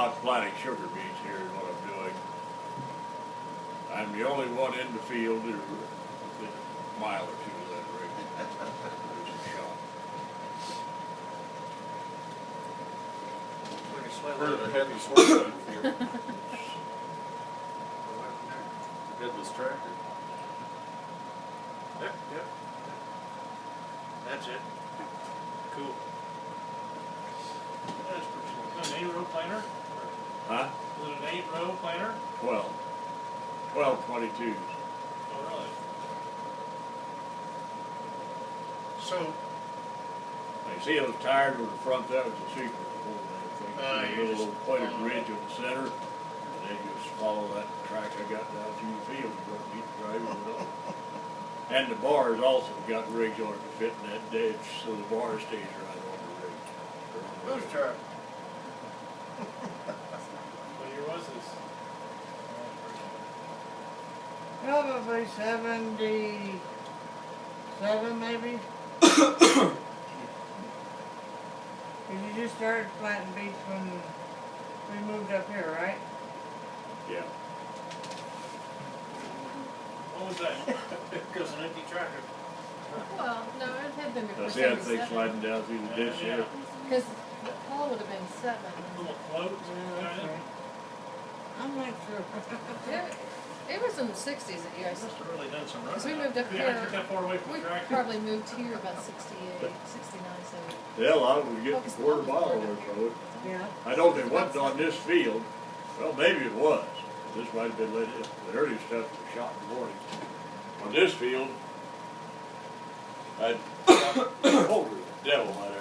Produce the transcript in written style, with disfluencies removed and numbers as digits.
out planting sugar beets here is what I'm doing. I'm the only one in the field within a mile or two of that rig. There's a shot. We can swim Heard it. of a heavy swing here. Headless tractor. Yep, yep. That's it. Cool. That's pretty cool. Is it an 8-row planter? Huh? Is it an 8-row planter? 12. 12 22s. Oh, really? So, You see those tires with the front, that was the secret of the whole damn thing. you A just little pointed follow ridge in the center, and then you just follow that track I got down through the field. You don't need to drive it at all. And the bars also got rigs on it to fit in that ditch, so the bar stays right on the rig. who's truck? What year was this? Probably 77 maybe. Cause you just started planting beets when we moved up here, right? Yeah. What was that? Because an empty tractor. Well, no, it had been before Now see that thing 77. sliding down through the ditch Yeah. there? Because Paul would have been 7. Little float? Yeah, that's kinda? right. I'm not sure. It was in the 60s that you guys, Must have really done some running. because we moved up Yeah, I took here, that far away from we the tractor. probably moved here about 68, 69, so. Yeah, a lot of them get a quarter mile away from it. Yeah. I know they wasn't on this field. Well, maybe it was. This might have been the early stuff was shot in the morning. On this field, I'd holy devil might